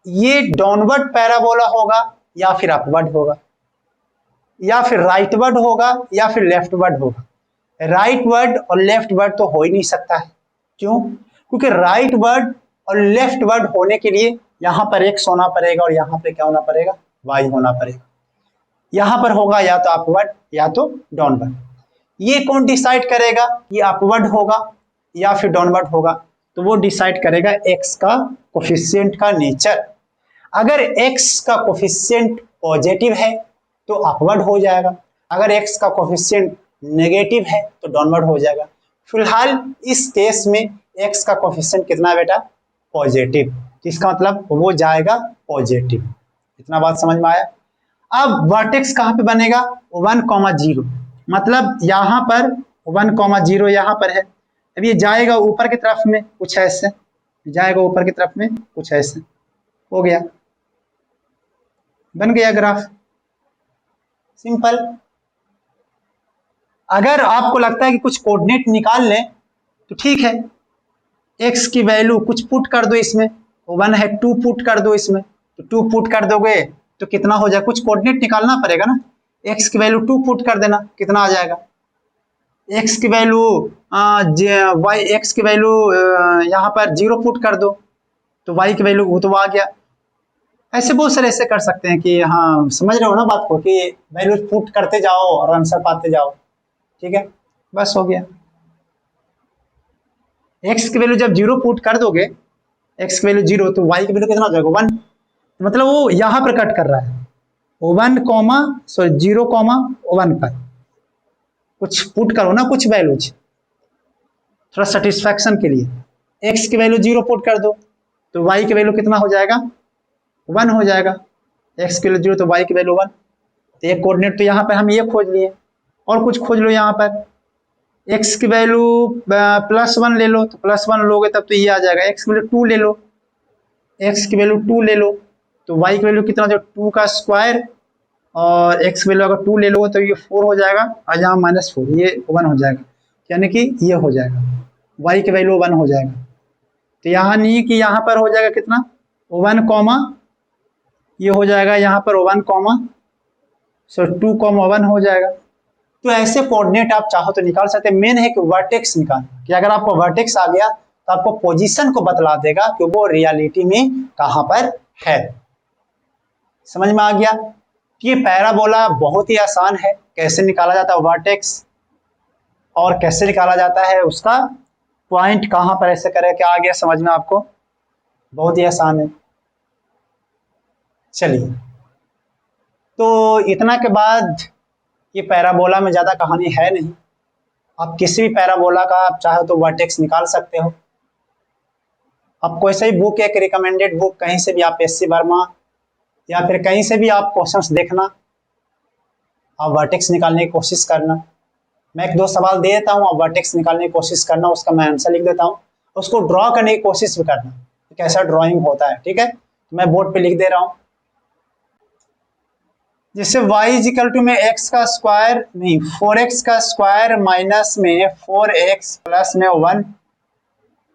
ये डाउनवर्ड पैराबोला होगा या फिर अपवर्ड होगा, या फिर राइटवर्ड होगा या फिर लेफ्टवर्ड होगा। राइटवर्ड और लेफ्टवर्ड तो हो ही नहीं सकता है। क्यों? क्योंकि राइटवर्ड और लेफ्टवर्ड होने के लिए यहाँ पर x होना पड़ेगा और यहाँ पे क्या होना पड़ेगा, y होना पड़ेगा। यहाँ पर होगा या तो अपवर्ड या तो डाउनवर्ड। ये कौन डिसाइड करेगा ये अपवर्ड होगा या फिर डाउनवर्ड होगा? तो वो डिसाइड करेगा x का कोफिशिएंट का नेचर। अगर x का कोफिशिएंट पॉजिटिव है तो अपवर्ड हो जाएगा, अगर x का कोफिशिएंट नेगेटिव है तो डाउनवर्ड हो जाएगा। फिलहाल इस केस में x का कोफिशिएंट कितना है बेटा, पॉजिटिव, इसका मतलब वो जाएगा पॉजिटिव। इतना बात समझ में आया? अब वर्टेक्स कहाँ पे बनेगा, 1,0, मतलब यहाँ पर 1,0 यहाँ पर है। अब ये जाएगा ऊपर की तरफ में कुछ ऐसे, जाएगा ऊपर की तरफ में कुछ ऐसे, हो गया, बन गया ग्राफ, सिंपल। अगर आपको लगता है कि कुछ कोऑर्डिनेट निकाल लें तो ठीक है, x की वैल्यू कुछ पुट कर दो इसमें, 1 है 2 पुट कर दो इसमें, तो 2 पुट कर दोगे तो कितना हो जाएगा, कुछ कोऑर्डिनेट निकालना पड़ेगा ना। x की वैल्यू 2 पुट कर देना, कितना आ जाएगा, x की वैल्यू x की वैल्यू यहाँ पर 0 पुट कर दो तो y की वैल्यू वो तो आ गया। ऐसे बहुत सारे ऐसे कर सकते हैं कि हाँ समझ रहे हो ना बात को, कि वैल्यू पुट करते जाओ और आंसर पाते जाओ, ठीक है, बस हो गया। x की वैल्यू जब 0 पुट कर दोगे, x की वैल्यू 0 तो y की वैल्यू कितना हो जाएगा, 1, मतलब वो यहाँ पर कट कर रहा है, 0,1 पर कुछ पुट करो ना, कुछ वैल्यूज थोड़ा सेटिस्फैक्शन के लिए। x की वैल्यू 0 पुट कर दो तो y की वैल्यू कितना हो जाएगा, 1 हो जाएगा। x की वैल्यू 0 तो y की वैल्यू 1, तो एक कोऑर्डिनेट तो यहाँ पर हम ये खोज लिए, और कुछ खोज लो। यहाँ पर x की वैल्यू +1 ले लो, तो +1 लोगे तब तो ये आ जाएगा। x की वैल्यू 2 ले लो, x की वैल्यू 2 ले लो तो y की वैल्यू कितना, जो 2 का स्क्वायर, और x की वैल्यू अगर 2 ले लो तो ये 4 हो जाएगा, और यहाँ -4 ये 1 हो जाएगा, यानी कि ये हो जाएगा, y की वैल्यू 1 हो जाएगा। तो यहाँ नहीं कि यहाँ पर हो जाएगा कितना, 1, ये हो जाएगा यहाँ पर 1, 2,1 हो जाएगा। तो ऐसे कोऑर्डिनेट आप चाहो तो निकाल सकते हैं। मेन है कि वर्टेक्स निकालना, कि अगर आपको वर्टेक्स आ गया तो आपको पोजीशन को बतला देगा कि वो रियलिटी में कहां पर है। समझ में आ गया? ये पैराबोला बहुत ही आसान है, कैसे निकाला जाता है वर्टेक्स और कैसे निकाला जाता है उसका पॉइंट कहां पर ऐसे करें, क्या आ गया समझ में आपको? बहुत ही आसान है। चलिए, तो इतना के बाद ये पैराबोला में ज़्यादा कहानी है नहीं। आप किसी भी पैराबोला का आप चाहे तो वर्टेक्स निकाल सकते हो। आप कोई सा भी बुक, एक रिकमेंडेड बुक कहीं से भी, आप एससी वर्मा या फिर कहीं से भी आप क्वेश्चंस देखना, आप वर्टेक्स निकालने की कोशिश करना। मैं 1-2 सवाल दे देता हूँ, आप वर्टेक्स निकालने की कोशिश करना, उसका मैं आंसर लिख देता हूँ, उसको ड्रॉ करने की कोशिश भी करना, कैसा ड्रॉइंग होता है, ठीक है। मैं बोर्ड पे लिख दे रहा हूँ, जैसे y इजिकल टू में x का स्क्वायर नहीं 4x का स्क्वायर माइनस में 4x प्लस में 1,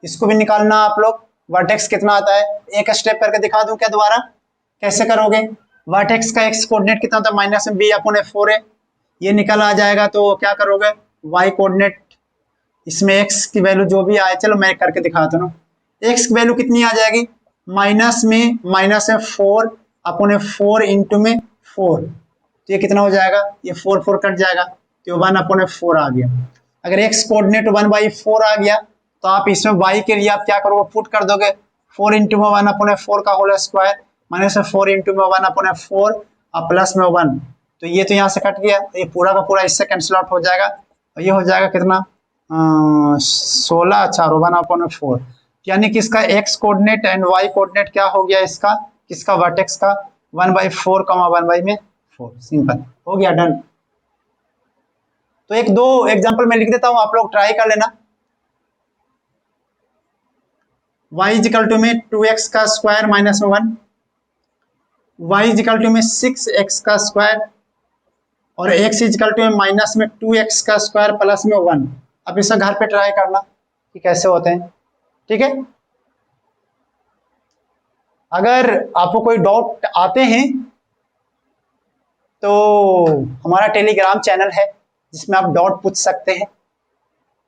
इसको भी निकालना आप लोग। वर्टेक्स कितना आता है, एक स्टेप करके दिखा दूं क्या दोबारा, कैसे करोगे? वर्टेक्स का x कोऑर्डिनेट कितना होता है, माइनस में b/4 है, ये निकल आ जाएगा। तो क्या करोगे, y कोऑर्डिनेट, इसमें x की वैल्यू जो भी आए, चलो मैं करके दिखाता हूँ। x की वैल्यू कितनी आ जाएगी, माइनस में 4/4 इंटू में 4, तो ये कितना हो जाएगा, ये 4 कट जाएगा, तो 1/4 आ गया। अगर x कोऑर्डिनेट 1/4 आ गया तो आप इसमें y के लिए आप क्या करोगे, पुट कर दोगे 4 इंटू में 1/4 का होल स्क्वायर माइनस 4 इंटू में 1/4 और प्लस में 1, तो ये तो यहाँ से कट गया, ये पूरा का पूरा इससे कैंसिल आउट हो जाएगा, और ये हो जाएगा कितना 16 4 1/4, यानी कि इसका x coordinate and y coordinate क्या हो गया, इसका किसका, वर्टेक्स का 1/4, 1/4, सिंपल हो गया, डन। तो एक दो एग्जांपल मैं लिख देता हूं, आप लोग ट्राई कर लेना। y इजिकल टू में 2x का स्क्वायर माइनस में 1, y इजिकल टू में 6x का स्क्वायर और x इजिकल टू में माइनस में 2x का स्क्वायर प्लस में 1। अब इसे घर पे ट्राई करना कि कैसे होते हैं, ठीक है। अगर आपको कोई डाउट आते हैं तो हमारा टेलीग्राम चैनल है जिसमें आप डाउट पूछ सकते हैं।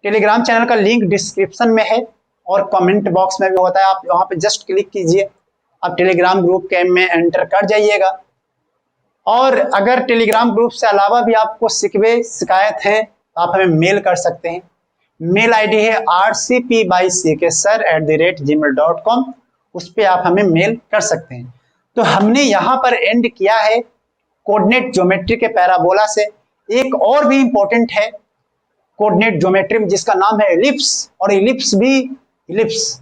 टेलीग्राम चैनल का लिंक डिस्क्रिप्शन में है और कमेंट बॉक्स में भी होता है, आप वहां पे जस्ट क्लिक कीजिए, आप टेलीग्राम ग्रुप के में एंटर कर जाइएगा। और अगर टेलीग्राम ग्रुप से अलावा भी आपको शिकवे शिकायत है तो आप हमें मेल कर सकते हैं। मेल आईडी है rcp@gmail.com, उस पर आप हमें मेल कर सकते हैं। तो हमने यहाँ पर एंड किया है कोऑर्डिनेट ज्योमेट्री के पैराबोला से। एक और भी इंपॉर्टेंट है कोऑर्डिनेट ज्योमेट्री में जिसका नाम है इलिप्स, और इलिप्स भी इलिप्स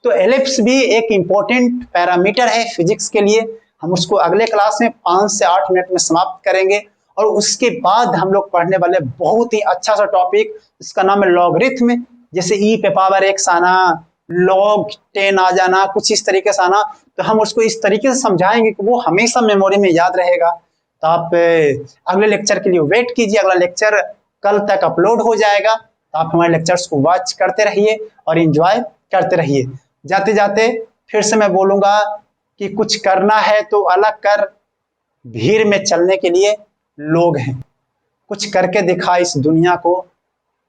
तो एलिप्स भी एक इंपॉर्टेंट पैरामीटर है फिजिक्स के लिए। हम उसको अगले क्लास में 5 से 8 मिनट में समाप्त करेंगे। और उसके बाद हम लोग पढ़ने वाले बहुत ही अच्छा सा टॉपिक, इसका नाम है लॉगरिथम। जैसे e पे पावर x आना, log 10 आ जाना, कुछ इस तरीके से आना, तो हम उसको इस तरीके से समझाएंगे कि वो हमेशा मेमोरी में याद रहेगा। तो आप अगले लेक्चर के लिए वेट कीजिए, अगला लेक्चर कल तक अपलोड हो जाएगा। तो आप हमारे लेक्चर्स को वॉच करते रहिए और एंजॉय करते रहिए। जाते जाते फिर से मैं बोलूंगा कि कुछ करना है तो अलग कर, भीड़ में चलने के लिए लोग हैं, कुछ करके दिखा इस दुनिया को,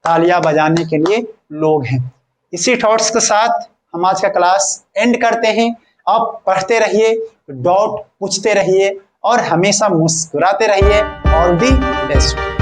तालियां बजाने के लिए लोग हैं। इसी थॉट्स के साथ हम आज का क्लास एंड करते हैं। आप पढ़ते रहिए, डाउट पूछते रहिए और हमेशा मुस्कुराते रहिए। All the best.